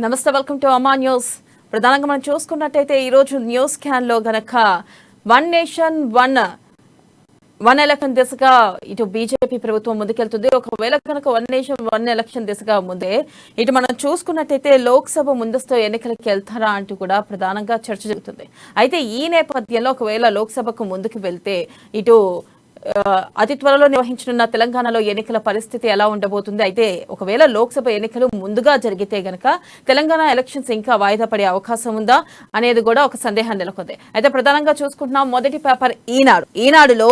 నమస్తే, welcome to Ama news. ప్రధానంగా మనం చూసుకున్నట్టయితే ఈరోజు న్యూస్ క్యాన్ లో గనక వన్ నేషన్ వన్ ఎలక్షన్ దిశగా ఇటు బీజేపీ ప్రభుత్వం ముందుకెళ్తుంది. ఒకవేళ కనుక వన్ నేషన్ వన్ ఎలక్షన్ దిశగా ముందే ఇటు మనం చూసుకున్నట్టయితే లోక్సభ ముందస్తు ఎన్నికలకు వెళ్తారా అంటూ కూడా ప్రధానంగా చర్చ జరుగుతుంది. అయితే ఈ నేపథ్యంలో ఒకవేళ లోక్సభకు ముందుకు వెళ్తే ఇటు అతి త్వరలో నిర్వహించనున్న తెలంగాణలో ఎన్నికల పరిస్థితి ఎలా ఉండబోతుంది? అయితే ఒకవేళ లోక్సభ ఎన్నికలు ముందుగా జరిగితే గనక తెలంగాణ ఎలక్షన్స్ ఇంకా వాయిదా పడే అవకాశం ఉందా అనేది కూడా ఒక సందేహం నెలకొంది. అయితే ప్రధానంగా చూసుకుంటున్నాం, మొదటి పేపర్ ఈనాడులో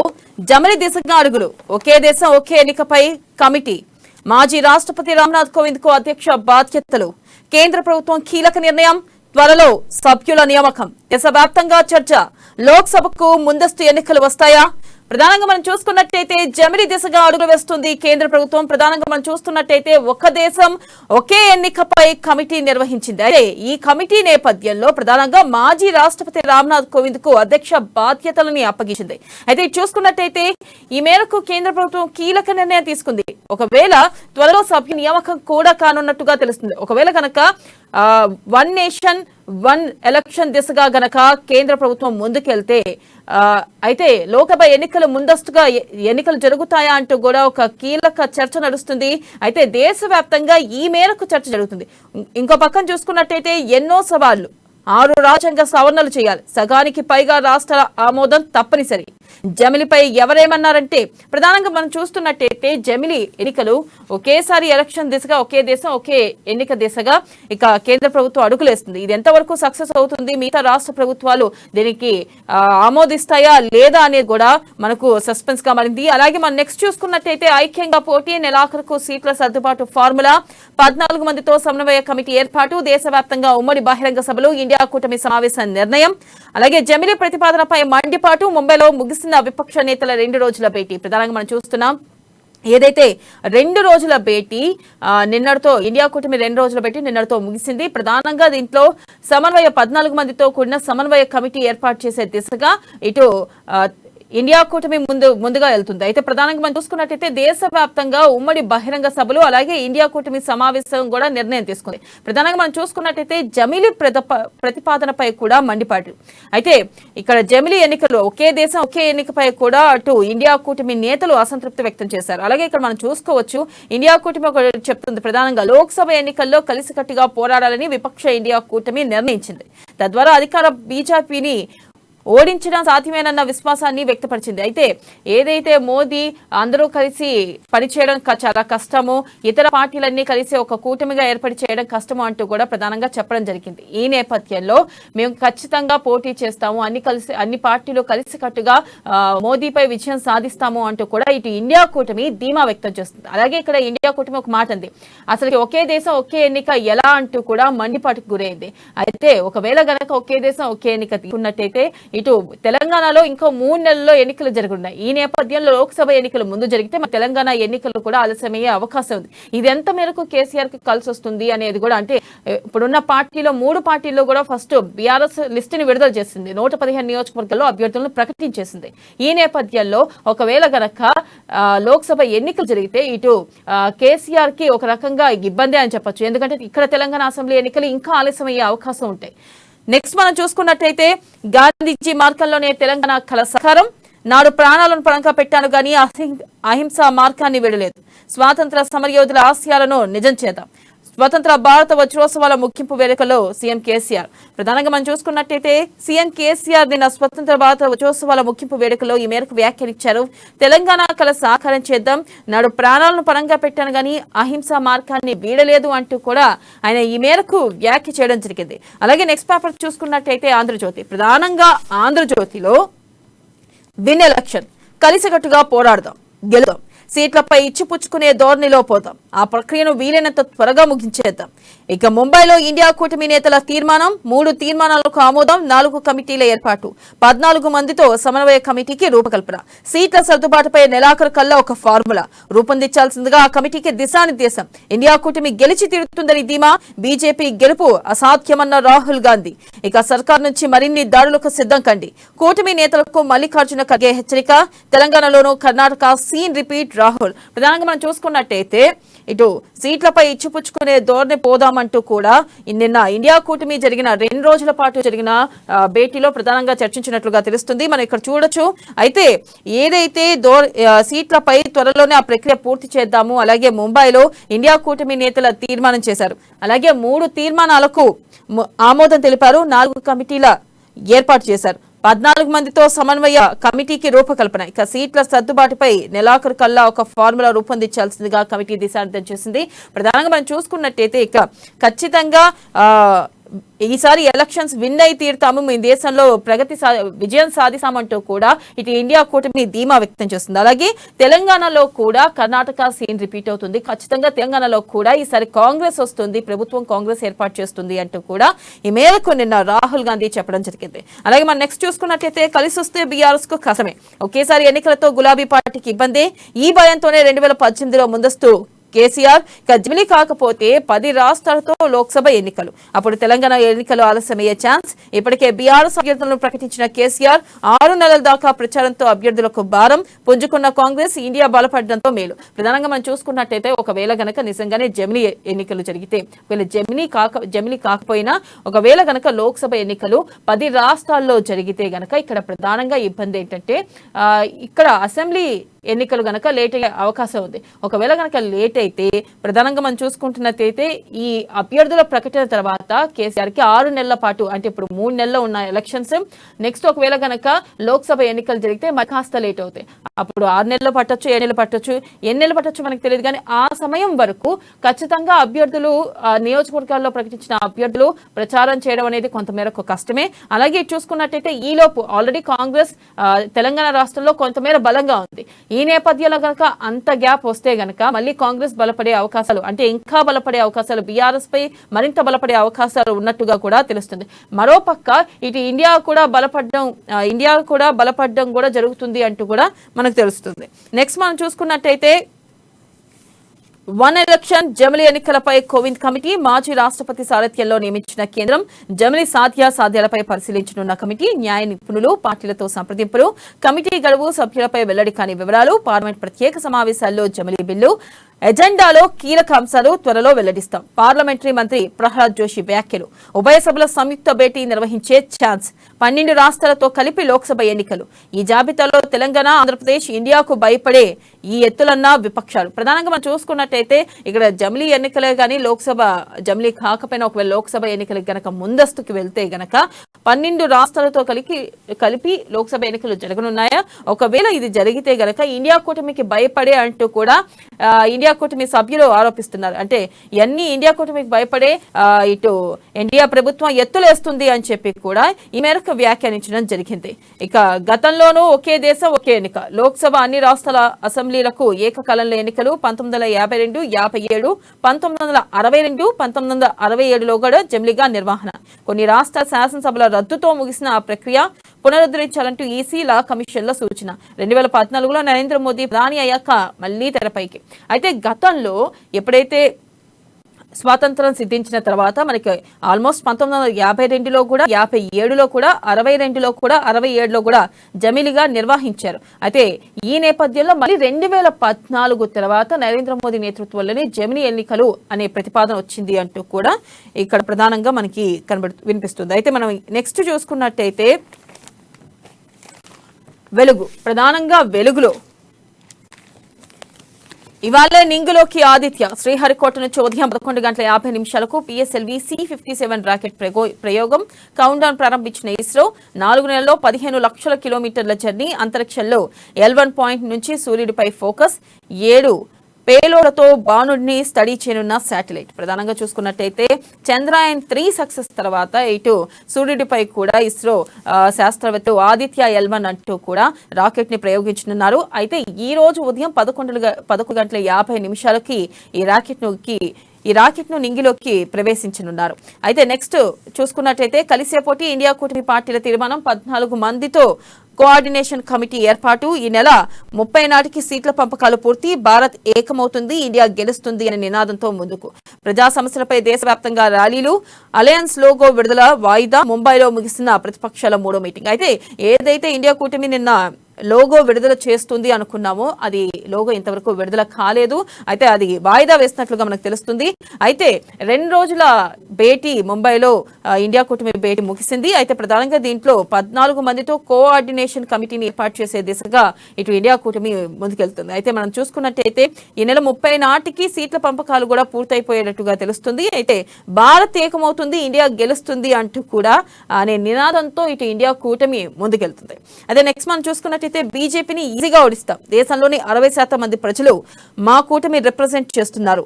జమిలి దిశగా అడుగులు, ఒకే దేశం ఒకే ఎన్నికపై కమిటీ, మాజీ రాష్ట్రపతి రామ్నాథ్ కోవింద్ కు అధ్యక్ష బాధ్యతలు, కేంద్ర ప్రభుత్వం కీలక నిర్ణయం, త్వరలో సభ్యుల నియామకం, దేశవ్యాప్తంగా చర్చ, లోక్సభకు ముందస్తు ఎన్నికలు వస్తాయా? ప్రధానంగా మనం చూసుకున్నట్టయితే జమిలి దిశగా అడుగులు వేస్తుంది కేంద్ర ప్రభుత్వం. ప్రధానంగా మనం చూస్తున్నట్టయితే ఒక దేశం ఒకే ఎన్నికపై కమిటీ నిర్వహించింది. అయితే ఈ కమిటీ నేపథ్యంలో ప్రధానంగా మాజీ రాష్ట్రపతి రామ్నాథ్ కోవింద్ కు అధ్యక్ష బాధ్యతలని అప్పగించింది. అయితే చూసుకున్నట్టయితే ఈ మేరకు కేంద్ర ప్రభుత్వం కీలక నిర్ణయం తీసుకుంది. ఒకవేళ త్వరలో సభ్యు నియామకం కూడా కానున్నట్టుగా తెలుస్తుంది. ఒకవేళ కనుక వన్ నేషన్ వన్ ఎలక్షన్ దిశగా గనక కేంద్ర ప్రభుత్వం ముందుకెళ్తే అయితే లోక్సభ ఎన్నికలు ముందస్తుగా ఎన్నికలు జరుగుతాయా అంటూ కూడా ఒక కీలక చర్చ నడుస్తుంది. అయితే దేశవ్యాప్తంగా ఈ మేరకు చర్చ జరుగుతుంది. ఇంకో పక్కన చూసుకున్నట్టయితే ఎన్నో సవాళ్లు, 6 రాజ్యాంగ సవరణలు చేయాలి, సగానికి పైగా రాష్ట్రాల ఆమోదం తప్పనిసరి. జమిలిపై ఎవరేమన్నారంటే ప్రధానంగా మనం చూస్తున్నట్టయితే జమిలి ఎన్నికలు ఒకేసారి ఎలక్షన్ దిశగా ఒకే దేశం ఒకే ఎన్నిక దిశగా ఇక కేంద్ర ప్రభుత్వం అడుగులేస్తుంది. ఇది ఎంతవరకు సక్సెస్ అవుతుంది, మిగతా రాష్ట్ర ప్రభుత్వాలు దీనికి ఆమోదిస్తాయా లేదా అనేది కూడా మనకు సస్పెన్స్ గా మారింది. అలాగే మనం నెక్స్ట్ చూసుకున్నట్టయితే ఐక్యంగా పోటీ, నెలాఖరుకు సీట్ల సర్దుబాటు ఫార్ములా, 14 మందితో సమన్వయ కమిటీ ఏర్పాటు, దేశవ్యాప్తంగా ఉమ్మడి బహిరంగ సభలు, ఇండియా కూటమి సమావేశం నిర్ణయం, అలాగే జమిలి ప్రతిపాదనపై మండిపాటు, ముంబైలో ముగిసిన విపక్ష నేతల 2 రోజుల భేటీ. ప్రధానంగా మనం చూస్తున్నాం, ఏదైతే 2 రోజుల భేటీ నిన్నటితో ఇండియా కూటమి 2 రోజుల భేటీ నిన్నటితో ముగిసింది. ప్రధానంగా దీంట్లో 14 మందితో కూడిన సమన్వయ కమిటీ ఏర్పాటు చేసే దిశగా ఇటు ఇండియా కూటమి ముందుగా వెళ్తుంది. అయితే ప్రధానంగా మనం చూసుకున్నట్టయితే దేశవ్యాప్తంగా ఉమ్మడి బహిరంగ సభలు అలాగే ఇండియా కూటమి సమావేశం కూడా నిర్ణయం తీసుకుంది. ప్రధానంగా మనం చూసుకున్నట్టయితే జమిలి ప్రతిపాదనపై కూడా మండిపాటు. అయితే ఇక్కడ జమిలి ఎన్నికలు ఒకే దేశం ఒకే ఎన్నికపై కూడా అటు ఇండియా కూటమి నేతలు అసంతృప్తి వ్యక్తం చేశారు. అలాగే ఇక్కడ మనం చూసుకోవచ్చు, ఇండియా కూటమి చెప్తుంది ప్రధానంగా లోక్సభ ఎన్నికల్లో కలిసికట్టుగా పోరాడాలని విపక్ష ఇండియా కూటమి నిర్ణయించింది. తద్వారా అధికార బీజేపీని ఓడించడం సాధ్యమేనన్న విశ్వాసాన్ని వ్యక్తపరిచింది. అయితే ఏదైతే మోదీ అందరూ కలిసి పనిచేయడం చాలా కష్టము, ఇతర పార్టీలన్నీ కలిసి ఒక కూటమిగా ఏర్పడి చేయడం కష్టము అంటూ కూడా ప్రధానంగా చెప్పడం జరిగింది. ఈ నేపథ్యంలో మేము ఖచ్చితంగా పోటీ చేస్తాము, అన్ని పార్టీలు కలిసికట్టుగా మోదీపై విజయం సాధిస్తాము అంటూ కూడా ఇటు ఇండియా కూటమి ధీమా వ్యక్తం చేస్తుంది. అలాగే ఇక్కడ ఇండియా కూటమి ఒక మాట అంది, అసలు ఒకే దేశం ఒకే ఎన్నిక ఎలా అంటూ కూడా మండిపాటుకు గురైంది. అయితే ఒకవేళ గనక ఒకే దేశం ఒకే ఎన్నిక తీసుకున్నట్టయితే ఇటు తెలంగాణలో ఇంకో 3 నెలల్లో ఎన్నికలు జరుగుతున్నాయి. ఈ నేపథ్యంలో లోక్సభ ఎన్నికలు ముందు జరిగితే తెలంగాణ ఎన్నికలు కూడా ఆలస్యమయ్యే అవకాశం ఉంది. ఇది ఎంత మేరకు కేసీఆర్ కి కలిసి వస్తుంది అనేది కూడా, అంటే ఇప్పుడున్న పార్టీలో 3 పార్టీల్లో కూడా ఫస్ట్ బీఆర్ఎస్ లిస్ట్ ని విడుదల చేసింది, 115 నియోజకవర్గాల్లో అభ్యర్థులను ప్రకటించేసింది. ఈ నేపథ్యంలో ఒకవేళ గనక లోక్సభ ఎన్నికలు జరిగితే ఇటు కేసీఆర్ కి ఒక రకంగా ఇబ్బంది అని చెప్పొచ్చు. ఎందుకంటే ఇక్కడ తెలంగాణ అసెంబ్లీ ఎన్నికలు ఇంకా ఆలస్యమయ్యే అవకాశం ఉంటాయి. నెక్స్ట్ మనం చూసుకున్నట్టయితే గాంధీజీ మార్గంలోనే తెలంగాణ కల సహకారం, నాడు ప్రాణాలను పణంగా పెట్టాను గానీ అహింసా మార్గాన్ని విడలేదు, స్వాతంత్ర సమరయోధుల ఆశయాలను నిజం చేద్దాం, స్వతంత్ర భారత వజ్రోత్సవాల ముగింపు వేడుకలో సీఎం కేసీఆర్. ప్రధానంగా మనం చూసుకున్నట్టయితే సీఎం కేసీఆర్ నిన్న స్వతంత్ర భారత వజ్రోత్సవాల ముగింపు వేడుకలో ఈ మేరకు వ్యాఖ్యానించారు. తెలంగాణ కల సాకారం చేద్దాం, నాడు ప్రాణాలను పణంగా పెట్టాను గానీ అహింసా మార్గాన్ని వీడలేదు అంటూ కూడా ఆయన ఈ మేరకు వ్యాఖ్య చేయడం జరిగింది. అలాగే నెక్స్ట్ పేపర్ చూసుకున్నట్టయితే ఆంధ్రజ్యోతి. ప్రధానంగా ఆంధ్రజ్యోతిలో విన్ ఎలక్షన్, కలిసికట్టుగా పోరాడదాం, గెలుదాం, సీట్లపై ఇచ్చిపుచ్చుకునే ధోరణిలో పోతాం, ఆ ప్రక్రియను వీలైనంత త్వరగా ముగించేద్దాం. ఇక ముంబైలో ఇండియా కూటమి నేతల తీర్మానం, 3 తీర్మానాలకు ఆమోదం, 4 కమిటీల ఏర్పాటు, 14 మందితో సమన్వయ కమిటీకి రూపకల్పన, సీట్ల సర్దుబాటుపై నెలాఖరు కల్లా ఒక ఫార్ములా రూపొందించాల్సిందిగా ఆ కమిటీకి దిశానిర్దేశం. ఇండియా కూటమి గెలిచి తీరుతుందని ధీమా, బీజేపీ గెలుపు అసాధ్యమన్న రాహుల్ గాంధీ. ఇక సర్కార్ నుంచి మరిన్ని దాడులకు సిద్ధం కండి, కూటమి నేతలకు మల్లికార్జున ఖర్గే హెచ్చరిక. తెలంగాణలోనూ కర్ణాటక సీన్ రిపీట్ రాహుల్. ప్రధానంగా మనం చూసుకున్నట్టయితే ఇటు సీట్లపై ఇచ్చిపుచ్చుకునే ధోరణి పోదామంటూ కూడా నిన్న ఇండియా కూటమి జరిగిన 2 రోజుల పాటు జరిగిన భేటీలో ప్రధానంగా చర్చించినట్లుగా తెలుస్తుంది. మనం ఇక్కడ చూడొచ్చు. అయితే ఏదైతే సీట్లపై త్వరలోనే ఆ ప్రక్రియ పూర్తి చేద్దాము, అలాగే ముంబైలో ఇండియా కూటమి నేతల తీర్మానం చేశారు. అలాగే 3 తీర్మానాలకు ఆమోదం తెలిపారు. 4 కమిటీల ఏర్పాటు చేశారు. 14 మందితో సమన్వయ కమిటీకి రూపకల్పన. ఇక సీట్ల సర్దుబాటుపై నెలాఖరు కల్లా ఒక ఫార్ములా రూపొందించాల్సిందిగా కమిటీ దిశానిర్దేశం చేసింది. ప్రధానంగా మనం చూసుకున్నట్టయితే ఇక ఖచ్చితంగా ఈసారి ఎలక్షన్స్ విన్ అయి తీరుతాము, మీ దేశంలో విజయం సాధిస్తామంటూ కూడా ఇటు ఇండియా కూటమిని ధీమా వ్యక్తం చేస్తుంది. అలాగే తెలంగాణలో కూడా కర్ణాటక సీన్ రిపీట్ అవుతుంది. ఖచ్చితంగా తెలంగాణలో కూడా ఈసారి కాంగ్రెస్ వస్తుంది, ప్రభుత్వం కాంగ్రెస్ ఏర్పాటు చేస్తుంది అంటూ కూడా ఈ మేరకు నిన్న రాహుల్ గాంధీ చెప్పడం జరిగింది. అలాగే మనం నెక్స్ట్ చూసుకున్నట్లయితే కలిసి వస్తే బీఆర్ఎస్ కు కసమే. ఒకేసారి ఎన్నికలతో గులాబీ పార్టీకి ఇబ్బంది. ఈ భయంతోనే 2018లో ముందస్తు కేసీఆర్ జమిలీ కాకపోతే 10 రాష్ట్రాలతో లోక్సభ ఎన్నికలు, అప్పుడు తెలంగాణ ఎన్నికలు ఆలస్యమయ్యే ఛాన్స్. ఇప్పటికే బీఆర్ఎస్ అభ్యర్థులను ప్రకటించిన కేసీఆర్ 6 నెలల దాకా ప్రచారంతో అభ్యర్థులకు భారం పుంజుకున్న కాంగ్రెస్ ఇండియా బలపడడంతో మేలు. ప్రధానంగా మనం చూసుకున్నట్టయితే ఒకవేళ గనక నిజంగానే జమిలీ ఎన్నికలు జరిగితే, జమిలీ కాకపోయినా ఒకవేళ గనక లోక్సభ ఎన్నికలు 10 రాష్ట్రాల్లో జరిగితే గనక ఇక్కడ ప్రధానంగా ఇబ్బంది ఏంటంటే ఇక్కడ అసెంబ్లీ ఎన్నికలు గనక లేట్ అయ్యే అవకాశం ఉంది. ఒకవేళ గనక లేట్ అయితే ప్రధానంగా మనం చూసుకుంటున్నట్టయితే ఈ అభ్యర్థుల ప్రకటన తర్వాత కేసీఆర్ కి 6 నెలల పాటు, అంటే ఇప్పుడు 3 నెలల్లో ఉన్న ఎలక్షన్స్, నెక్స్ట్ ఒకవేళ గనక లోక్సభ ఎన్నికలు జరిగితే మరి కాస్త లేట్ అవుతాయి. అప్పుడు 6 నెలలు పట్టొచ్చు, 7 నెలలు పట్టొచ్చు, ఎన్ని నెలలు పట్టొచ్చు మనకు తెలియదు. కానీ ఆ సమయం వరకు ఖచ్చితంగా అభ్యర్థులు నియోజకవర్గాల్లో ప్రకటించిన అభ్యర్థులు ప్రచారం చేయడం అనేది కొంతమేరకు కష్టమే. అలాగే చూసుకున్నట్టయితే ఈలోపు ఆల్రెడీ కాంగ్రెస్ తెలంగాణ రాష్ట్రంలో కొంతమేర బలంగా ఉంది. ఈ నేపథ్యంలో గనక అంత గ్యాప్ వస్తే గనక మళ్ళీ కాంగ్రెస్ బలపడే అవకాశాలు, అంటే ఇంకా బలపడే అవకాశాలు, బీఆర్ఎస్ పై మరింత బలపడే అవకాశాలు ఉన్నట్టుగా కూడా తెలుస్తుంది. మరోపక్క ఇటు ఇండియా కూడా బలపడడం కూడా జరుగుతుంది అంటూ కూడా మనకు తెలుస్తుంది. నెక్స్ట్ మనం చూసుకున్నట్టయితే 1 ఎలక్షన్ జమిలీ ఎన్నికలపై కోవింద్ కమిటీ మాజీ రాష్ట్రపతి సారథ్యంలో నియమించిన కేంద్రం జమిలీ సాధ్యాసాధ్యాలపై పరిశీలించనున్న కమిటీ, న్యాయ నిపుణులు, పార్టీలతో సంప్రదింపులు, కమిటీ గడువు, సభ్యులపై వెల్లడి కాని వివరాలు, పార్లమెంట్ ప్రత్యేక సమావేశాల్లో జమిలీ బిల్లు ఎజెండాలో కీలక అంశాలు త్వరలో వెల్లడిస్తాం. పార్లమెంటరీ మంత్రి ప్రహ్లాద్ జోషి వ్యాఖ్యలు. ఉభయ సభల సంయుక్త భేటీ నిర్వహించే ఛాన్స్. 12 రాష్ట్రాలతో కలిపి లోక్సభ ఎన్నికలు. ఈ జాబితాలో తెలంగాణ, ఆంధ్రప్రదేశ్, ఇండియాకు భయపడే ఈ ఎత్తులన్న విపక్షాలు. ప్రధానంగా మనం చూసుకున్నట్టయితే ఇక్కడ జమిలీ ఎన్నికలే గానీ లోక్సభ జమిలీ కాకపోయినా ఒకవేళ లోక్సభ ఎన్నికలకు గనక ముందస్తుకు వెళ్తే గనక 12 రాష్ట్రాలతో కలిపి లోక్సభ ఎన్నికలు జరగనున్నాయా? ఒకవేళ ఇది జరిగితే గనక ఇండియా కూటమికి భయపడే అంటూ కూడా ఇండియా కూటమి సభ్యులు ఆరోపిస్తున్నారు. అంటే ఇవన్నీ ఇండియా కూటమికి భయపడే ఇటు ఎన్డీఏ ప్రభుత్వం ఎత్తులేస్తుంది అని చెప్పి కూడా ఈ మేరకు వ్యాఖ్యానించడం జరిగింది. ఇక గతంలోనూ ఒకే దేశం ఒకే ఎన్నిక, లోక్సభ అన్ని రాష్ట్రాల అసెంబ్లీలకు ఏకకాలంలో ఎన్నికలు 1952, 57, 1962, 1967లో కూడా జమిలీగా నిర్వహణ. కొన్ని రాష్ట్ర శాసనసభల రద్దుతో ముగిసిన ఆ ప్రక్రియ పునరుద్ధరించాలంటూ ఈసీ లా కమిషన్ల సూచన. 2014లో నరేంద్ర మోదీ ప్రధాని అయ్యాక మళ్లీ తెరపైకి. అయితే గతంలో ఎప్పుడైతే స్వాతంత్రం సిద్ధించిన తర్వాత మనకి ఆల్మోస్ట్ 1952లో కూడా, 57లో కూడా, 62లో కూడా, 67లో కూడా జమిలీగా నిర్వహించారు. అయితే ఈ నేపథ్యంలో మళ్ళీ 2014 తర్వాత నరేంద్ర మోదీ నేతృత్వంలోనే జమిలీ ఎన్నికలు అనే ప్రతిపాదన వచ్చింది అంటూ కూడా ఇక్కడ ప్రధానంగా మనకి వినిపిస్తుంది. అయితే మనం నెక్స్ట్ చూసుకున్నట్టయితే వెలుగు. ప్రధానంగా వెలుగులో ఇవాళ నింగులోకి ఆదిత్య శ్రీహరికోట నుంచి ఉదయం 11:50 పిఎస్ఎల్వి C-57 రాకెట్ ప్రయోగం కౌంట్ డౌన్ ప్రారంభించిన ఇస్రో 4 నెలల్లో 15 లక్షల కిలోమీటర్ల జర్నీ. అంతరిక్షంలో L1 పాయింట్ నుంచి సూర్యుడిపై ఫోకస్. 7 పేలోడ్లతో బాణుడిని స్టడీ చేయనున్న శాటిలైట్. ప్రధానంగా చూసుకున్నట్టయితే చంద్రయాన్ 3 సక్సెస్ తర్వాత ఇటు సూర్యుడిపై కూడా ఇస్రో శాస్త్రవేత్తలు ఆదిత్య L1 అంటూ కూడా రాకెట్ ని ప్రయోగించనున్నారు. అయితే ఈ రోజు ఉదయం 11:50 ఈ రాకెట్ ను నింగిలోకి ప్రవేశించనున్నారు. అయితే నెక్స్ట్ చూసుకున్నట్టయితే కలిసే పోటీ ఇండియా కూటమి పార్టీల తీర్మానం. 14 మందితో కోఆర్డినేషన్ కమిటీ ఏర్పాటు. ఈ నెల 30 నాటికి సీట్ల పంపకాలు పూర్తి. భారత్ ఏకమవుతుంది, ఇండియా గెలుస్తుంది అనే నినాదంతో ముందుకు. ప్రజా సమస్యలపై దేశవ్యాప్తంగా ర్యాలీలు. అలయన్స్ లోగో విడుదల వాయిదా. ముంబైలో ముగిసిన ప్రతిపక్షాల 3వ మీటింగ్. అయితే ఏదైతే ఇండియా కూటమి నిన్న లోగో విడుదల చేస్తుంది అనుకున్నాము. అది లోగో ఇంతవరకు విడుదల కాలేదు. అయితే అది వాయిదా వేసినట్లుగా మనకు తెలుస్తుంది. అయితే 2 రోజుల భేటీ ముంబైలో ఇండియా కూటమి భేటీ ముగిసింది. అయితే ప్రధానంగా దీంట్లో 14 మందితో కోఆర్డినేషన్ కమిటీని ఏర్పాటు చేసే దిశగా ఇటు ఇండియా కూటమి ముందుకెళ్తుంది. అయితే మనం చూసుకున్నట్టయితే ఈ నెల 30 నాటికి సీట్ల పంపకాలు కూడా పూర్తయిపోయేటట్టుగా తెలుస్తుంది. అయితే భారత్ ఏకమవుతుంది, ఇండియా గెలుస్తుంది అంటూ కూడా అనే నినాదంతో ఇటు ఇండియా కూటమి ముందుకెళ్తుంది. అదే నెక్స్ట్ మనం చూసుకున్నట్టయితే బీజేపీని ఈజీగా ఓడిస్తాం, దేశంలోని 60% మంది ప్రజలు మా కూటమి రిప్రజెంట్ చేస్తున్నారు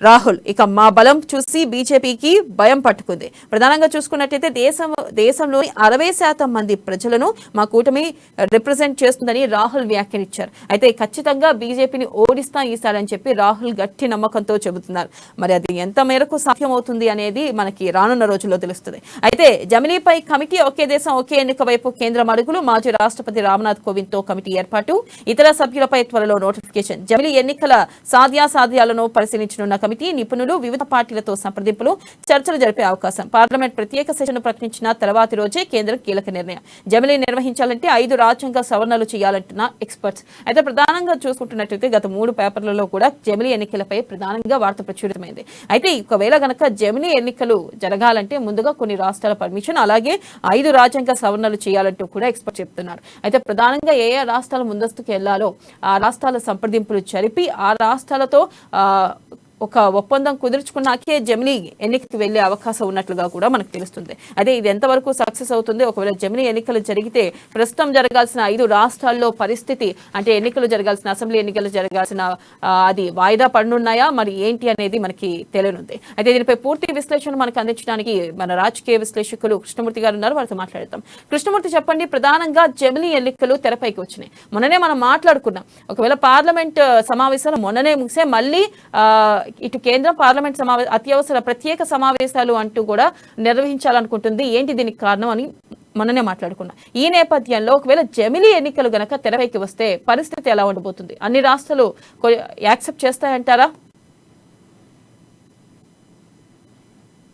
రాహుల్. ఇక మా బలం చూసి బీజేపీకి భయం పట్టుకుంది. ప్రధానంగా చూసుకున్నట్టయితే దేశంలోని 60% మంది ప్రజలను మా కూటమి రిప్రజెంట్ చేస్తుందని రాహుల్ వ్యాఖ్యానించారు. అయితే ఖచ్చితంగా బీజేపీని ఓడిస్తాం ఈసారి అని చెప్పి రాహుల్ గట్టి నమ్మకంతో చెబుతున్నారు. మరి అది ఎంత మేరకు సాధ్యమవుతుంది అనేది మనకి రానున్న రోజుల్లో తెలుస్తుంది. అయితే జమిలీపై కమిటీ ఒకే దేశం ఒకే ఎన్నిక వైపు కేంద్రం అడుగులు, మాజీ రాష్ట్రపతి రామ్నాథ్ కోవింద్ తో కమిటీ ఏర్పాటు, ఇతర సభ్యులపై త్వరలో నోటిఫికేషన్. జమిలీ ఎన్నికల సాధ్యాసాధ్యాలను పరిశీలించనున్న కమిటీ నిపుణులు వివిధ పార్టీలతో సంప్రదింపులు, చర్చలు జరిపే అవకాశం. పార్లమెంట్ ప్రత్యేక సెషన్ ప్రకటించిన తర్వాతి రోజే కేంద్రం కీలక నిర్ణయం. జమిలీ నిర్వహించాలంటే 5 రాజ్యాంగ సవరణలు చేయాలంటున్న ఎక్స్పర్ట్స్. అయితే ప్రధానంగా చూసుకుంటున్నట్లయితే గత 3 పేపర్లలో కూడా జమిలీ ఎన్నికలపై ప్రధానంగా వార్త ప్రచురితమైంది. అయితే ఒకవేళ గనక జమిలీ ఎన్నికలు జరగాలంటే ముందుగా కొన్ని రాష్ట్రాల పర్మిషన్, అలాగే 5 రాజ్యాంగ సవరణలు చేయాలంటూ కూడా ఎక్స్పర్ట్ చెప్తున్నారు. అయితే ప్రధానంగా ఏ రాష్ట్రాలు ముందస్తుకు వెళ్లాలో ఆ రాష్ట్రాల సంప్రదింపులు జరిపి ఆ రాష్ట్రాలతో ఒక ఒప్పందం కుదుర్చుకున్నాకే జమిలీ ఎన్నికకి వెళ్లే అవకాశం ఉన్నట్లుగా కూడా మనకు తెలుస్తుంది. అదే ఇది ఎంతవరకు సక్సెస్ అవుతుంది, ఒకవేళ జమిలీ ఎన్నికలు జరిగితే ప్రస్తుతం జరగాల్సిన 5 రాష్ట్రాల్లో పరిస్థితి, అంటే ఎన్నికలు జరగాల్సిన అసెంబ్లీ ఎన్నికలు జరగాల్సిన అది వాయిదా పడనున్నాయా మరి ఏంటి అనేది మనకి తెలియనుంది. అయితే దీనిపై పూర్తి విశ్లేషణ మనకు అందించడానికి మన రాజకీయ విశ్లేషకులు కృష్ణమూర్తి గారు ఉన్నారు, వారితో మాట్లాడతాం. కృష్ణమూర్తి చెప్పండి, ప్రధానంగా జమిలీ ఎన్నికలు తెరపైకి వచ్చినాయి. మొన్ననే మనం మాట్లాడుకున్నాం, ఒకవేళ పార్లమెంట్ సమావేశాలు మొన్ననే ముగిసే మళ్ళీ ఇటు కేంద్రం పార్లమెంట్ అత్యవసర ప్రత్యేక సమావేశాలు అంటూ కూడా నిర్వహించాలనుకుంటుంది. ఏంటి దీనికి కారణం అని మననే మాట్లాడుకున్నాం. ఈ నేపథ్యంలో ఒకవేళ జమిలీ ఎన్నికలు గనక తెరపైకి వస్తే పరిస్థితి ఎలా ఉండబోతుంది? అన్ని రాష్ట్రాలు యాక్సెప్ట్ చేస్తాయంటారా?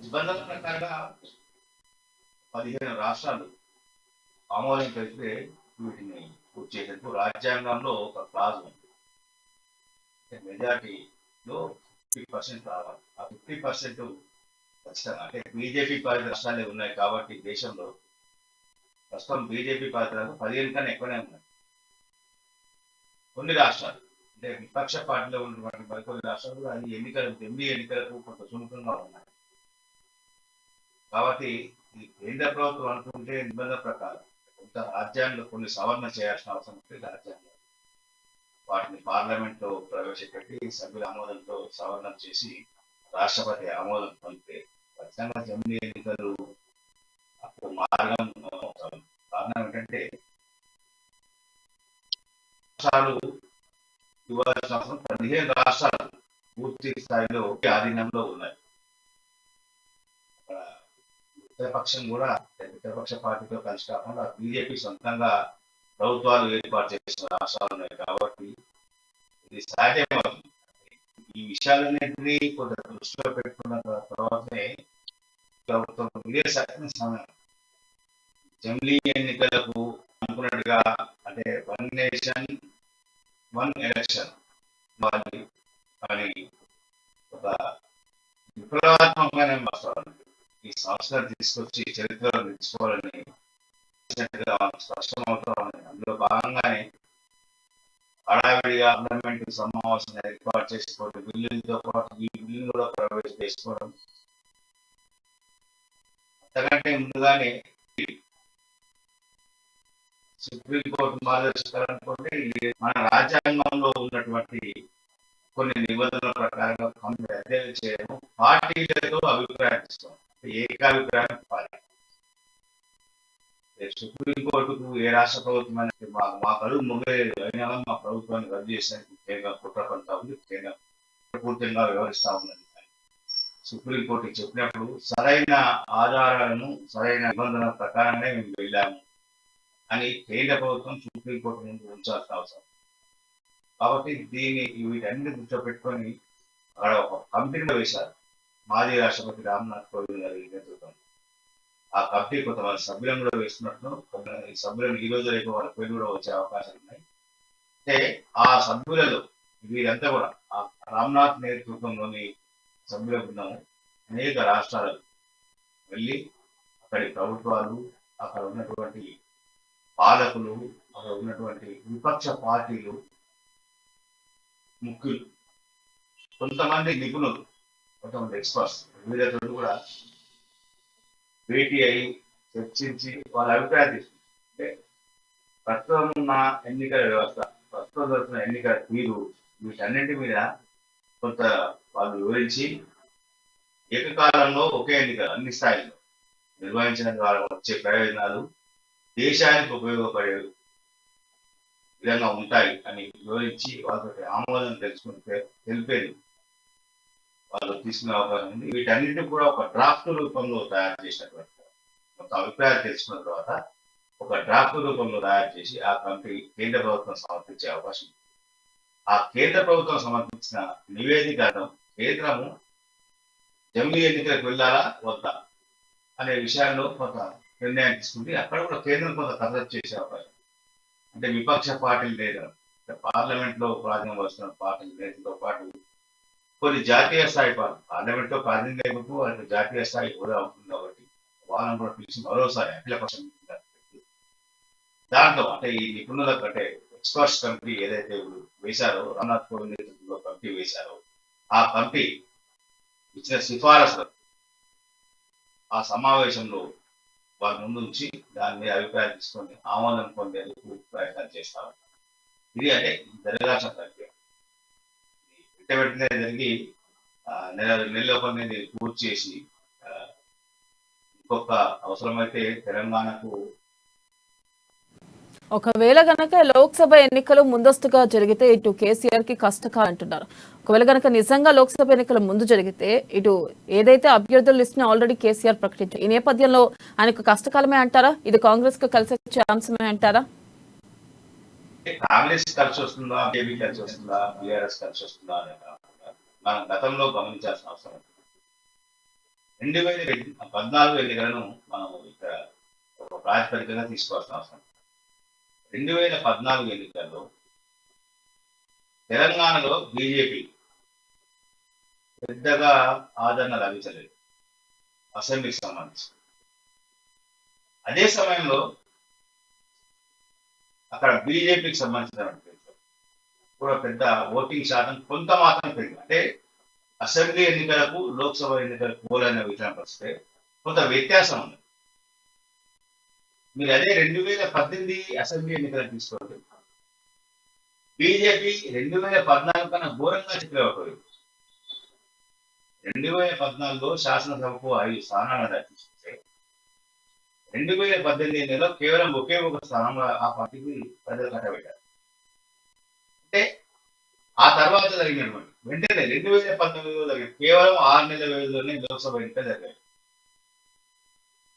నిబంధనల ప్రకారంగా 15 రాష్ట్రాలు ఆమోదించే వీటిని పూర్తి చేసేందుకు రాజ్యాంగంలో ఒక క్లాజ్ ఉంది. మెజార్టీలో 50% రావాలి. ఆ 50% ఖచ్చితంగా, అంటే బీజేపీ పాలిత రాష్ట్రాలే ఉన్నాయి కాబట్టి దేశంలో ప్రస్తుతం బీజేపీ పాలిత 15 కన్నా ఎక్కువనే ఉన్నాయి. కొన్ని రాష్ట్రాలు అంటే విపక్ష పార్టీలో ఉన్నటువంటి మరికొన్ని రాష్ట్రాలు అది జమిలీ ఎన్నికలకు కొంత సుముఖంగా ఉన్నాయి. కాబట్టి ఈ కేంద్ర ప్రభుత్వం అనుకుంటే నిబంధన ప్రకారం కొంత రాజ్యాంగంలో కొన్ని సవరణ చేయాల్సిన అవసరం ఉంటుంది. రాజ్యాంగం వాటిని పార్లమెంట్ లో ప్రవేశపెట్టి సభ్యుల ఆమోదంతో సవరణ చేసి రాష్ట్రపతి ఆమోదం పొందితే ఖచ్చితంగా జమిలీ ఎన్నికలు అప్పుడు మార్గం. కారణం ఏంటంటే రాష్ట్రాలు ఇవ్వాల్సిన అవసరం 15 రాష్ట్రాలు పూర్తి స్థాయిలో ఆధీనంలో ఉన్నాయి. మిత్రపక్షం కూడా మిత్రపక్ష పార్టీతో కలిసి కాకుండా బీజేపీ సొంతంగా ప్రభుత్వాలు ఏర్పాటు చేసిన రాష్ట్రాలు ఉన్నాయి కాబట్టి ఇది సాధ్యమవుతుంది. ఈ విషయాలన్నింటినీ కొంత దృష్టిలో పెట్టుకున్న తర్వాతనే ప్రభుత్వం ఇదే సరైన సమయం. జమిలీ ఎన్నికలకు అనుకున్నట్టుగా అంటే 1 నేషన్ 1 ఎలక్షన్ అని ఒక విప్లవాత్మకమైన వాస్తవాలు ఈ సంస్కరణ తీసుకొచ్చి చరిత్రలో నిలుచుకోవాలని స్పష్టమవుతామని అందులో భాగంగానే హడావిడిగా పార్లమెంట్ సమావేశం ఏర్పాటు చేసుకోవడం, బిల్లులతో పాటు ఈ బిల్లు కూడా ప్రవేశపెట్టుకోవడం, అంతకంటే ముందుగానే సుప్రీంకోర్టు మార్గదర్శకాలు అనుకోండి, మన రాజ్యాంగంలో ఉన్నటువంటి కొన్ని నిబంధనల ప్రకారంగా అధ్యయనం చేయడం, పార్టీలతో అభిప్రాయం ఇస్తాం, ఏకాభిప్రాయం పాలి. సుప్రీంకోర్టుకు ఏ రాష్ట్ర ప్రభుత్వం మా కడుగు మొగలేదు అయినా మా ప్రభుత్వాన్ని రద్దు చేసేందుకు కేంద్రం కుట్ర పడతా ఉంది, కేంద్రం పూర్తిగా వ్యవహరిస్తా ఉన్నది. సుప్రీంకోర్టు చెప్పినప్పుడు సరైన ఆధారాలను సరైన నిబంధనల ప్రకారంగానే మేము వెళ్ళాము అని కేంద్ర ప్రభుత్వం సుప్రీంకోర్టు ముందు ఉంచాల్సిన అవసరం. కాబట్టి వీటన్ని దృష్టిలో పెట్టుకొని అక్కడ ఒక కమిటీలో వేశారు మాజీ రాష్ట్రపతి రామ్నాథ్ కోవింద్ గారి నేతృత్వం. ఆ కమిటీ కొంతమంది సభ్యులను కూడా వేస్తున్నట్టు ఈ సభ్యులను ఈ రోజు రేపు వాళ్ళ పేరు కూడా వచ్చే అవకాశాలు ఉన్నాయి. అంటే ఆ సభ్యులలో వీరంతా కూడా ఆ రామ్నాథ్ నేతృత్వంలోని సభ్యుల బృందము అనేక రాష్ట్రాలకు వెళ్ళి అక్కడి ప్రభుత్వాలు, అక్కడ ఉన్నటువంటి పాలకులు, అక్కడ ఉన్నటువంటి విపక్ష పార్టీలు, ముఖ్యులు, కొంతమంది నిపుణులు, కొంతమంది ఎక్స్పర్ట్స్ వీళ్ళతో కూడా భేటీ అయి చర్చించి వాళ్ళ అభిప్రాయం తీసుకుంటారు. అంటే ప్రస్తుతం ఉన్న ఎన్నికల వ్యవస్థ, ప్రస్తుతం జరుగుతున్న ఎన్నికల తీరు, వీటన్నింటి మీద కొంత వాళ్ళు వివరించి ఏకకాలంలో ఒకే ఎన్నిక అన్ని స్థాయిల్లో నిర్వహించడం ద్వారా వచ్చే ప్రయోజనాలు దేశానికి ఉపయోగపడే విధంగా ఉంటాయి అని వివరించి వాళ్ళతో ఆమోదం తెలిపేది వాళ్ళు తీసుకునే అవకాశం ఉంది. వీటన్నిటిని కూడా ఒక డ్రాఫ్ట్ రూపంలో తయారు చేసినటువంటి కొంత అభిప్రాయాలు తెలుసుకున్న తర్వాత ఒక డ్రాఫ్ట్ రూపంలో తయారు చేసి ఆ కమిటీ కేంద్ర ప్రభుత్వం సమర్పించే అవకాశం ఉంది. ఆ కేంద్ర ప్రభుత్వం సమర్పించిన నివేదికను కేంద్రము జమిలీ ఎన్నికలకు వెళ్ళాలా వద్దా అనే విషయాల్లో కొంత నిర్ణయం తీసుకుంటే అక్కడ కూడా కేంద్రం కొంత కసరత్తు చేసే అవకాశం. అంటే విపక్ష పార్టీలు లేదు, పార్లమెంట్ లో ప్రాధాన్యం వస్తున్న పార్టీలు నేతలతో పాటు కొన్ని జాతీయ స్థాయి పార్లమెంట్ లో ప్రాధాన్యం లేకపోతే వాళ్ళకి జాతీయ స్థాయి హోదా ఉంటుంది కాబట్టి వాళ్ళని కూడా పిలిచి మరోసారి అఖిలపక్షం దాంట్లో అంటే ఈ నిపుణుల కంటే ఎక్స్పర్ట్స్ కమిటీ ఏదైతే వేశారో రామ్నాథ్ కోవింద్ నేతృత్వంలో కమిటీ వేశారో ఆ కమిటీ ఇచ్చిన సిఫారసు ఆ సమావేశంలో వారి ముందు నుంచి దాని మీద అభిప్రాయం తీసుకొని ఆమోదం పొందేందుకు ప్రయత్నాలు చేస్తా ఉంటారు. ఇది అంటే జరగాల్సిన ప్రక్రియ. వెంటనే జరిగి నెలలోపల పూర్తి చేసి ఇంకొక అవసరమైతే తెలంగాణకు ఒకవేళ గనక లోక్సభ ఎన్నికలు ముందస్తుగా జరిగితే ఇటు కేసీఆర్ కి కష్టకాలం అంటున్నారు. ఒకవేళ గనక నిజంగా లోక్సభ ఎన్నికలు ముందు జరిగితే ఇటు ఏదైతే అభ్యర్థుల లిస్ట్ ని ఆల్రెడీ కేసీఆర్ ప్రకటించారు, ఈ నేపథ్యంలో ఆయనకు కష్టకాలమే అంటారా? ఇది కాంగ్రెస్ కు కలిసి వచ్చే అంశమే అంటారా? కాంగ్రెస్ కలిసి వస్తుందా, బీజేపీ కలిసి వస్తుందా, బీఆర్ఎస్ కలిసి వస్తుందా అనే మనం గతంలో గమనించాల్సిన అవసరం. 2014 ఎన్నికలను మనం ఇక్కడ ఒక ప్రాతిపదికగా తీసుకోవాల్సిన అవసరం. 2014 ఎన్నికల్లో తెలంగాణలో బీజేపీ పెద్దగా ఆదరణ లభించలేదు అసెంబ్లీకి సంబంధించి. అదే సమయంలో అక్కడ బీజేపీకి సంబంధించినటువంటి కూడా పెద్ద ఓటింగ్ శాతం కొంత మాత్రం పెరిగింది. అంటే అసెంబ్లీ ఎన్నికలకు లోక్సభ ఎన్నికలకు పోలైన విషయానికి వస్తే కొంత వ్యత్యాసం ఉంది. మీరు అదే 2018 అసెంబ్లీ ఎన్నికలు తీసుకోండి, బీజేపీ 2014 కన్నా ఘోరంగా చిత్రపడింది. 2014లో శాసనసభకు 5 స్థానాలను దక్కించుకుంటే 2018 ఎన్నికల్లో కేవలం ఒకే ఒక స్థానంలో ఆ పార్టీకి ప్రజలు కట్టబెట్టారు. అంటే ఆ తర్వాత జరిగినటువంటి వెంటనే 2019లో జరిగిన కేవలం 6 నెలల వ్యవధిలోనే లోక్సభ ఎన్నికలు జరిగాయి.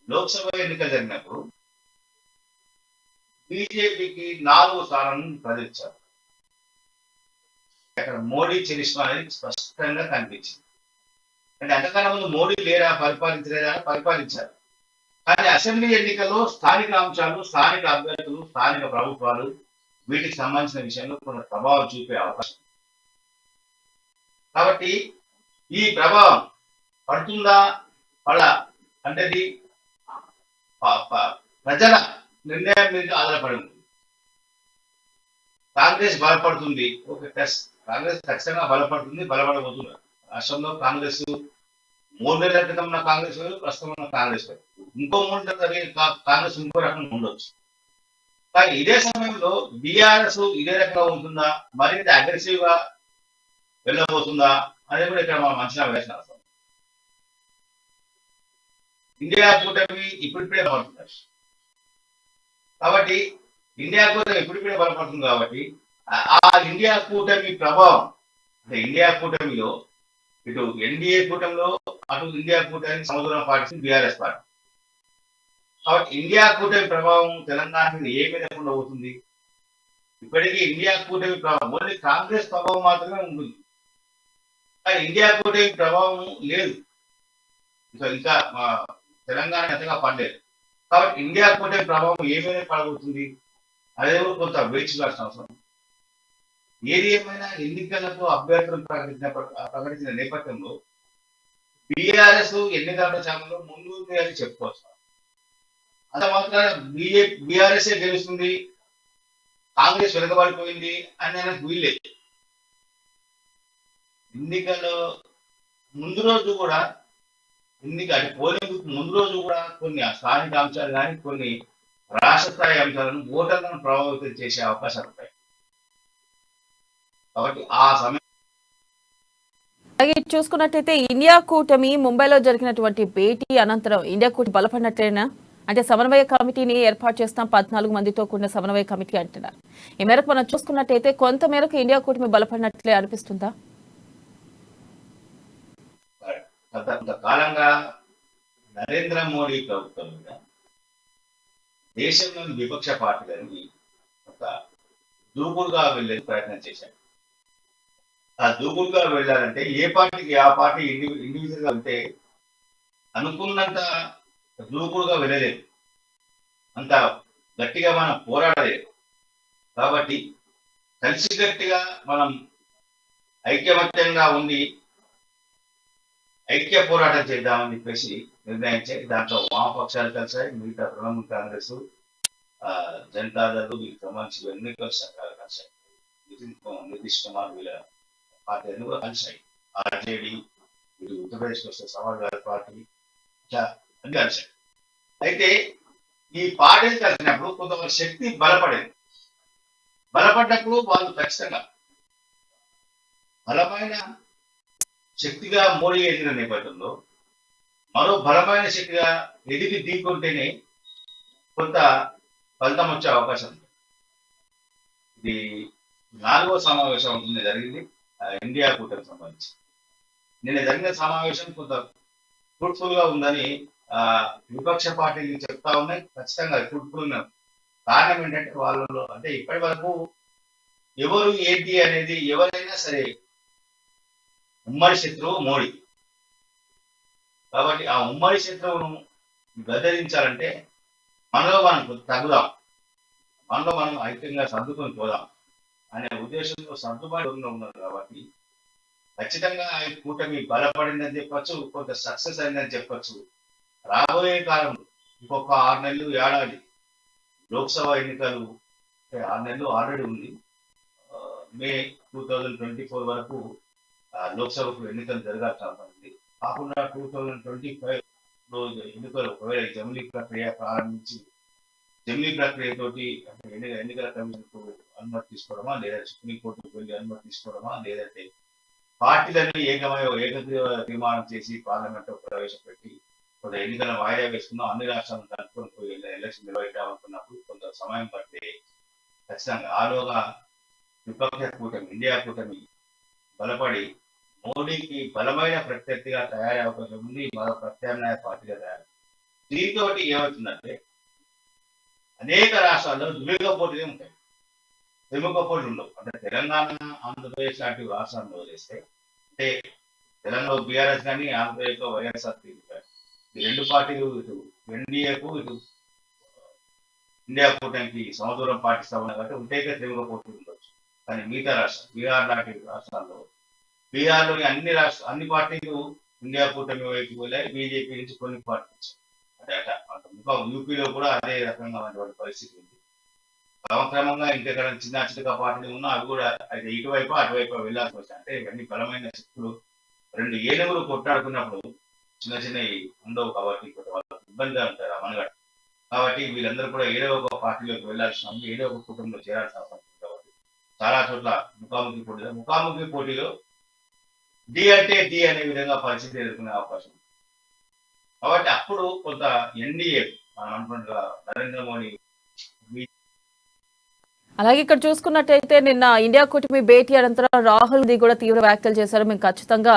లోక్సభ ఎన్నికలు జరిగినప్పుడు బీజేపీకి 4 స్థానాలను ప్రకటించారు. అక్కడ మోడీ చరిష్మా అనేది స్పష్టంగా కనిపించింది. అంటే అంతకన్నా ముందు మోడీ లేరా, పరిపాలించలేదా, పరిపాలించారు. కానీ అసెంబ్లీ ఎన్నికల్లో స్థానిక అంశాలు, స్థానిక అభ్యర్థులు, స్థానిక ప్రభుత్వాలు వీటికి సంబంధించిన విషయంలో కొంత ప్రభావం చూపే అవకాశం. కాబట్టి ఈ ప్రభావం పడుతుందా పడా అంటే ప్రజల నిర్ణయం మీద ఆధారపడి ఉంటుంది. కాంగ్రెస్ బలపడుతుంది, ఓకే ప్లస్ కాంగ్రెస్ ఖచ్చితంగా బలపడుతుంది, బలపడబోతుంది. రాష్ట్రంలో కాంగ్రెస్ 3 నెలల క్రితం ఉన్న కాంగ్రెస్ వేరు, ప్రస్తుతం ఉన్న కాంగ్రెస్ వేరు. ఇంకో 3 నెలల కాంగ్రెస్ ఇంకో రకంగా ఉండొచ్చు. కానీ ఇదే సమయంలో బీఆర్ఎస్ ఇదే రకంగా ఉంటుందా, మరింత అగ్రెసివ్ గా వెళ్ళబోతుందా అనేది కూడా ఇక్కడ మనం అంచనా వేసిన అవసరం. ఇండియా కూటమి ఇప్పుడిప్పుడే బలపడుతున్నారు కాబట్టి ఇండియా కూటమి ఇప్పుడిప్పుడే బలపడుతుంది కాబట్టి ఆ ఇండియా కూటమి ప్రభావం అంటే ఇండియా కూటమిలో ఇటు ఎన్డీఏ కూటమిలో అటు ఇండియా కూటమి సముద్రం పార్టీ బీఆర్ఎస్ పార్టీ. కాబట్టి ఇండియా కూటమి ప్రభావం తెలంగాణ మీద ఏ విధంగా ఉండబోతుంది? ఇప్పటికీ ఇండియా కూటమి ప్రభావం ఓన్లీ కాంగ్రెస్ ప్రభావం మాత్రమే ఉంటుంది. కానీ ఇండియా కూటమి ప్రభావం లేదు. ఇంకా తెలంగాణ ఎంతగా పడలేదు. కాబట్టి ఇండియా కూటమి ప్రభావం ఏమైనా పడబోతుంది అదే కూడా కొంత వేచి చూడాల్సిన అవసరం. ఏది ఏమైనా ఎన్నికలకు అభ్యర్థులు ప్రకటించిన నేపథ్యంలో బీఆర్ఎస్ ఎన్నికల ప్రచారంలో ముందు ఉంది అని చెప్పుకోవచ్చు. అంత మాత్రం బీఆర్ఎస్ గెలుస్తుంది, కాంగ్రెస్ వెనుకబడిపోయింది అని నాకు వీల్లేదు. ఎన్నికల ముందు రోజు కూడా అంటే పోలింగ్ ముందు రోజు కూడా కొన్ని స్థానిక అంశాలు కానీ కొన్ని రాష్ట్ర స్థాయి అంశాలను ఓటర్లను ప్రభావితం చేసే అవకాశాలు ఉంటాయి. కాబట్టి ఆ సమయం అలాగే చూసుకున్నట్టయితే ఇండియా కూటమి ముంబైలో జరిగినటువంటి భేటీ అనంతరం ఇండియా కూటమి బలపడినట్లేనా? అంటే సమన్వయ కమిటీని ఏర్పాటు చేస్తాం, 14 మందితో కూడిన సమన్వయ కమిటీ అంటున్నారు. ఈ మేరకు మనం చూసుకున్నట్టయితే కొంత మేరకు ఇండియా కూటమి బలపడినట్లే అనిపిస్తుందా? కొంతకాలంగా నరేంద్ర మోడీ ప్రభుత్వం మీద దేశంలోని విపక్ష పార్టీలని ఒక దూకుడుగా వెళ్లే ప్రయత్నం చేశారు. ఆ దూకుడుగా వెళ్ళాలంటే ఏ పార్టీకి ఆ పార్టీ ఇండివిజువల్ గా ఉంటే అనుకున్నంత దూకుడుగా వెళ్ళలేదు, అంత గట్టిగా మనం పోరాడలేదు. కాబట్టి కలిసికట్టుగా మనం ఐక్యమత్యంగా ఉండి ఐక్య పోరాటం చేద్దామని చెప్పేసి నిర్ణయించాయి. దాంట్లో వామపక్షాలు కలిసాయి, మిగతా తృణమూల్ కాంగ్రెస్, జనతాదళ్, వీళ్ళకి సంబంధించిన ఎన్నికల సంఘాలు కలిసాయి. నితీష్ కుమార్ వీళ్ళ పార్టీలు కూడా కలిసాయి. ఆర్జేడీ, వీళ్ళు ఉత్తరప్రదేశ్కి వస్తే సమాజ్వాదీ పార్టీ ఇట్లా అన్ని కలిసాయి. అయితే ఈ పార్టీలు కలిసినప్పుడు కొంతమంది శక్తి బలపడేది. బలపడ్డప్పుడు వాళ్ళు ఖచ్చితంగా బలమైన శక్తిగా మోడీ ఎదిగిన నేపథ్యంలో మరో బలమైన శక్తిగా ఎదిగి ఢీకొంటేనే కొంత ఫలితం వచ్చే అవకాశం ఉంది. ఇది 4వ సమావేశం ఉంటుంది జరిగింది ఇండియా కూటమికి సంబంధించి. నిన్న జరిగిన సమావేశం కొంత ఫ్రూట్ఫుల్ గా ఉందని విపక్ష పార్టీలు చెప్తా ఉన్నాయి. ఖచ్చితంగా ఫ్రూట్ఫుల్ కారణం ఏంటంటే వాళ్ళలో అంటే ఇప్పటి వరకు ఎవరు ఏంటి అనేది ఎవరైనా సరే ఉమ్మడి శత్రువు మోడీ. కాబట్టి ఆ ఉమ్మడి శత్రువును గదరించాలంటే మనలో మనం తగ్గుదాం, మనలో మనం ఐక్యంగా సర్దుకొని పోదాం అనే ఉద్దేశంతో సర్దుబాటు ఉన్నారు. కాబట్టి ఖచ్చితంగా ఆ కూటమి బలపడిందని చెప్పచ్చు, కొంత సక్సెస్ అయిందని చెప్పచ్చు. రాబోయే కాలంలో ఇంకొక 6 నెలలు ఏడాది లోక్సభ ఎన్నికలు 6 నెలలు ఆల్రెడీ ఉంది. మే 2024 వరకు లోక్సభకు ఎన్నికలు జరగాల్సిన ఉంది. కాకుండా 2025 లో ఎన్నికలు ఒకవేళ జమిలీ ప్రక్రియ ప్రారంభించి జమిలీ ప్రక్రియతోటి అంటే ఎన్నికల కమిషన్ కు అనుమతి తీసుకోవడమా, లేదా సుప్రీంకోర్టుకు వెళ్ళి అనుమతి తీసుకోవడమా, లేదంటే పార్టీలన్నీ ఏకగ్రీవ తీర్మానం చేసి పార్లమెంట్ లో ప్రవేశపెట్టి కొంత ఎన్నికల వాయిదా వేసుకున్నాం, అన్ని రాష్ట్రాలను కలుపుకొని పోయి ఎలక్షన్ నిర్వహించాలనుకున్నప్పుడు కొంత సమయం పడితే ఖచ్చితంగా ఆలోగా విపక్ష కూటమి ఇండియా కూటమి బలపడి మోడీకి బలమైన ప్రత్యర్థిగా తయారయ్యే అవకాశం ఉంది. మరో ప్రత్యామ్నాయ పార్టీగా తయారు. దీంతో ఏమవుతుందంటే అనేక రాష్ట్రాల్లో ద్విముఖ పోటీలు ఉంటాయి, ద్విముఖ పోటీలు ఉండవు. అంటే తెలంగాణ, ఆంధ్రప్రదేశ్ లాంటి రాష్ట్రాల్లో వదిలేస్తే అంటే తెలంగాణలో బీఆర్ఎస్ కానీ ఆంధ్రప్రదేశ్ లో వైఎస్ఆర్ ఈ 2 పార్టీలు ఇటు ఎన్డీఏకు ఇటు ఇండియా కూటమికి సమదూరం పాటిస్తా ఉన్నాయి కాబట్టి ఉంటేకే ద్విముఖ పోటీలు ఉండొచ్చు. కానీ మిగతా రాష్ట్రాలు బీహార్ లాంటి రాష్ట్రాల్లో బీహార్లోని అన్ని పార్టీలు ఇండియా కూటమి వైపు వెళ్ళాయి. బీజేపీ నుంచి కొన్ని పార్టీలు అంటే యూపీలో కూడా అదే రకంగా ఉన్నటువంటి పరిస్థితి ఉంది. క్రమక్రమంగా ఇంకెక్కడ చిన్న చిన్న పార్టీలు ఉన్నా అవి కూడా అయితే ఇటువైపు అటువైపు వెళ్ళాల్సి వస్తాయి. అంటే ఇవన్నీ బలమైన శక్తులు 2 ఏనుగులు కొట్టాడుకున్నప్పుడు చిన్న చిన్నవి ఉండవు కాబట్టి వాళ్ళకి ఇబ్బందిగా ఉంటారు ఆ మనగడ. కాబట్టి వీళ్ళందరూ కూడా ఏదో ఒక పార్టీలోకి వెళ్లాల్సిన ఉంది, ఏదో ఒక కుటుంబంలో చేరాల్సిన అవసరం ఉంది. కాబట్టి చాలా చోట్ల ముఖాముఖి పోటీలో డి అంటే డి అనే విధంగా పరిస్థితి ఎదుర్కొనే అవకాశం ఉంది. కాబట్టి అప్పుడు కొంత ఎన్డీఏ మనం అనుకున్నట్టుగా నరేంద్ర మోడీ అలాగే ఇక్కడ చూసుకున్నట్టయితే నిన్న ఇండియా కూటమి భేటీ అనంతరం రాహుల్ గాంధీ కూడా తీవ్ర వ్యాఖ్యలు చేశారు. మేము ఖచ్చితంగా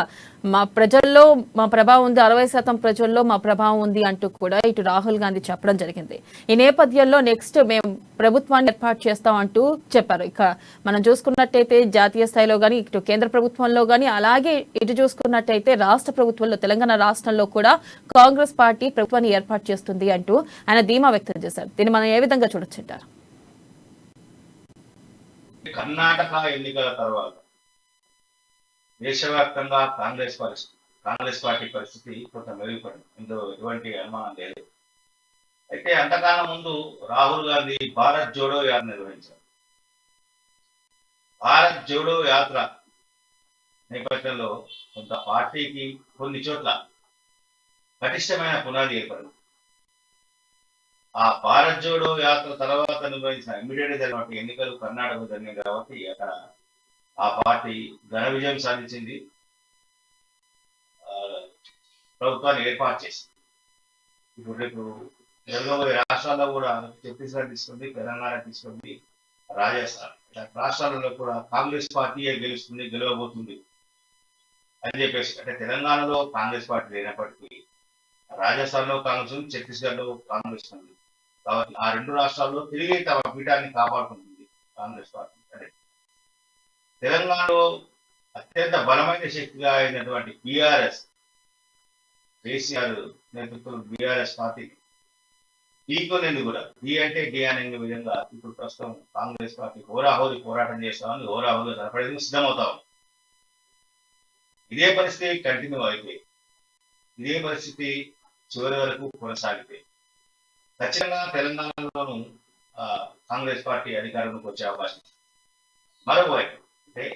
మా ప్రజల్లో మా ప్రభావం ఉంది, 60% ప్రజల్లో మా ప్రభావం ఉంది అంటూ కూడా ఇటు రాహుల్ గాంధీ చెప్పడం జరిగింది. ఈ నేపథ్యంలో నెక్స్ట్ మేము ప్రభుత్వాన్ని ఏర్పాటు చేస్తాం అంటూ చెప్పారు. ఇక మనం చూసుకున్నట్టయితే జాతీయ స్థాయిలో కానీ ఇటు కేంద్ర ప్రభుత్వంలో కానీ అలాగే ఇటు చూసుకున్నట్టయితే రాష్ట్ర ప్రభుత్వంలో తెలంగాణ రాష్ట్రంలో కూడా కాంగ్రెస్ పార్టీ ప్రభుత్వాన్ని ఏర్పాటు చేస్తుంది అంటూ ఆయన ధీమా వ్యక్తం చేశారు. దీన్ని మనం ఏ విధంగా చూడొచ్చుంటారు? కర్ణాటక ఎన్నికల తర్వాత దేశవ్యాప్తంగా కాంగ్రెస్ పార్టీ పరిస్థితి కొంత మెరుగుపడింది. ఇందులో ఎటువంటి అనుమానం లేదు. అయితే అంతకాలం ముందు రాహుల్ గాంధీ భారత్ జోడో యాత్ర నిర్వహించారు. భారత్ జోడో యాత్ర నేపథ్యంలో కొంత పార్టీకి కొన్ని చోట్ల పటిష్టమైన పునాది ఏర్పడింది. ఆ భారత్ జోడో యాత్ర తర్వాత నిర్వహించిన ఇమ్మీడియట్ జరిగిన ఎన్నికలు కర్ణాటక జరిగినాయి కాబట్టి అక్కడ ఆ పార్టీ ఘన విజయం సాధించింది, ప్రభుత్వాన్ని ఏర్పాటు చేసింది. ఇప్పుడు రేపు జరగబోయే రాష్ట్రాల్లో కూడా ఛత్తీస్గఢ్ తీసుకుంది, తెలంగాణ తీసుకుంది, రాజస్థాన్ రాష్ట్రాలలో కూడా కాంగ్రెస్ పార్టీయే గెలుస్తుంది, గెలవబోతుంది అని చెప్పేసి. అంటే తెలంగాణలో కాంగ్రెస్ పార్టీ లేనప్పటికీ రాజస్థాన్ లో కాంగ్రెస్ ఉంది, ఛత్తీస్గఢ్ లో కాంగ్రెస్ ఉంది. కాబట్టి ఆ రెండు రాష్ట్రాల్లో తిరిగి తమ పీఠాన్ని కాపాడుకుంటుంది కాంగ్రెస్ పార్టీ. అంటే తెలంగాణలో అత్యంత బలమైన శక్తిగా అయినటువంటి బీఆర్ఎస్, కేసీఆర్ నేతృత్వం బీఆర్ఎస్ పార్టీ ఢీకొనేందుకు కూడా డి అంటే డి అనే విధంగా ఇప్పుడు ప్రస్తుతం కాంగ్రెస్ పార్టీ హోరాహోరీ పోరాటం చేస్తామని హోరాహోరీ సరిపడేందుకు సిద్ధమవుతాం. ఇదే పరిస్థితి కంటిన్యూ అయితే, ఇదే పరిస్థితి చివరి వరకు కొనసాగితే ఖచ్చితంగా తెలంగాణలోనూ కాంగ్రెస్ పార్టీ అధికారంలోకి వచ్చే అవకాశం. మరోవైపు అంటే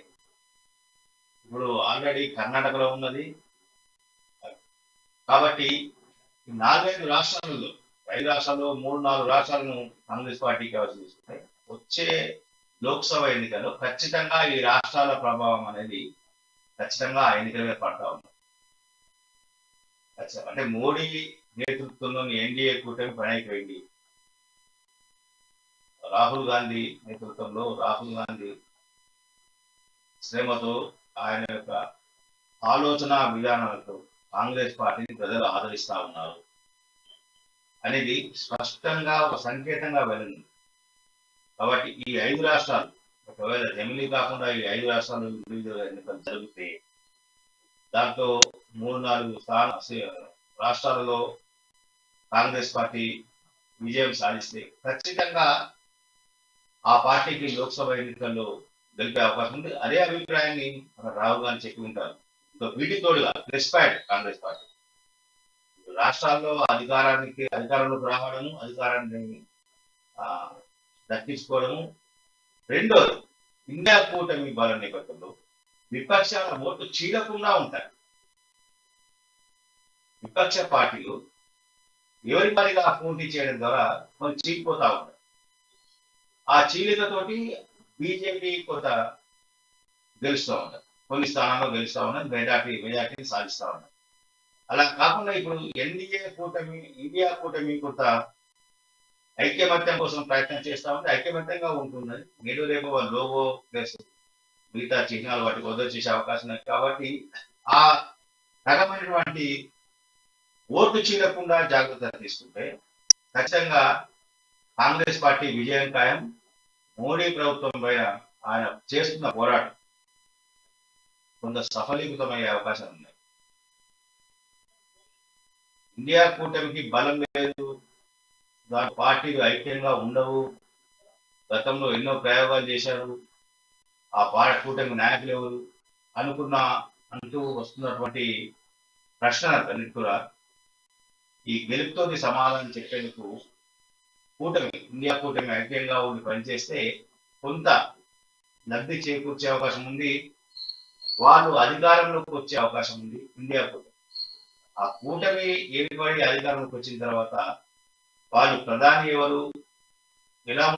ఇప్పుడు ఆల్రెడీ కర్ణాటకలో ఉన్నది కాబట్టి 4-5 రాష్ట్రాలలో 5 రాష్ట్రాల్లో 3-4 రాష్ట్రాలను కాంగ్రెస్ పార్టీకి అవసరం తీసుకుంటే వచ్చే లోక్సభ ఎన్నికల్లో ఖచ్చితంగా ఈ రాష్ట్రాల ప్రభావం అనేది ఖచ్చితంగా ఆ ఎన్నికల మీద పడతా ఉంది. అంటే మోడీ నేతృత్వంలోని ఎన్డీఏ కూటమి పనైపోయింది. రాహుల్ గాంధీ నేతృత్వంలో రాహుల్ గాంధీ శ్రమతో ఆయన యొక్క ఆలోచన విధానాలతో కాంగ్రెస్ పార్టీని ప్రజలు ఆదరిస్తా ఉన్నారు అనేది స్పష్టంగా ఒక సంకేతంగా వెళ్ళింది. కాబట్టి ఈ 5 రాష్ట్రాలు ఒకవేళ జమిలీ కాకుండా ఈ 5 రాష్ట్రాలు ఇండివిజువల్ ఎన్నికలు జరిగితే దాంతో 3-4 రాష్ట్రాలలో కాంగ్రెస్ పార్టీ విజయం సాధిస్తే ఖచ్చితంగా ఆ పార్టీకి లోక్సభ ఎన్నికల్లో గెలిపే అవకాశం ఉంది. అదే అభిప్రాయాన్ని రాహుల్ గాంధీ చెప్పి ఉంటారు. వీటి తోడుగా ప్లస్ పాయింట్ కాంగ్రెస్ పార్టీ రాష్ట్రాల్లో అధికారంలోకి రావడము, అధికారాన్ని దక్కించుకోవడము. రెండోది ఇండియా కూటమి బల నేపథ్యంలో విపక్షాల ఓట్లు చీలకుండా ఉంటాయి. విపక్ష పార్టీలు ఎవరి మరిగా పోటీ చేయడం ద్వారా కొంచెం చీలిపోతా ఉంటాయి. ఆ చీలికతోటి బీజేపీ కొంత గెలుస్తూ ఉంటారు, కొన్ని స్థానాల్లో గెలుస్తూ ఉన్నది, మెజార్టీ సాధిస్తూ ఉన్నారు. అలా కాకుండా ఇప్పుడు ఇండియా కూటమి కొంత ఐక్యమత్యం కోసం ప్రయత్నం చేస్తా ఉంది, ఐక్యమత్యంగా ఉంటున్నది. నేడు రేపు లోగో ప్లస్ మిగతా చిహ్నాలు వాటికి వదిలి చేసే అవకాశం ఉంది. కాబట్టి ఆ రకమైనటువంటి ఓటు చీలకుండా జాగ్రత్త తీసుకుంటే ఖచ్చితంగా కాంగ్రెస్ పార్టీ విజయం ఖాయం. మోడీ ప్రభుత్వం పైన ఆయన చేస్తున్న పోరాటం కొంత సఫలీకృతమయ్యే అవకాశం ఉన్నాయి. ఇండియా కూటమికి బలం లేదు, దాని పార్టీలు ఐక్యంగా ఉండవు, గతంలో ఎన్నో ప్రయోగాలు చేశారు, ఆ కూటమి నాయకులు ఎవరు అంటూ వస్తున్నటువంటి ప్రశ్నలన్నిటి కూడా ఈ గెలుపుతోటి సమాధానం చెప్పేందుకు ఇండియా కూటమి ఐక్యంగా ఉండి పనిచేస్తే కొంత లబ్ధి చేకూర్చే అవకాశం ఉంది. వాళ్ళు అధికారంలోకి వచ్చే అవకాశం ఉంది ఇండియా కూటమి. ఆ కూటమి ఏర్పడి అధికారంలోకి వచ్చిన తర్వాత వాళ్ళు ప్రధాని ఎవరు, ఎలా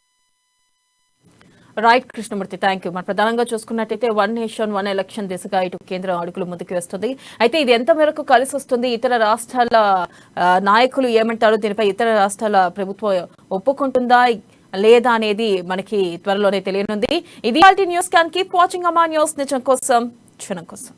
రైట్ కృష్ణమూర్తి, థ్యాంక్ యూ. మరి ప్రధానంగా చూసుకున్నట్టయితే 1 నేషన్ 1 ఎలక్షన్ దిశగా ఇటు కేంద్రం అడుగులు ముందుకు వేస్తుంది. అయితే ఇది ఎంత మేరకు కలిసి వస్తుంది, ఇతర రాష్ట్రాల నాయకులు ఏమంటారు, దీనిపై ఇతర రాష్ట్రాల ప్రభుత్వం ఒప్పుకుంటుందా, లేదా అనేది మనకి త్వరలోనే తెలియనుంది. ఇది news can. Keep watching Ama news. నిజం కోసం క్షణం కోసం.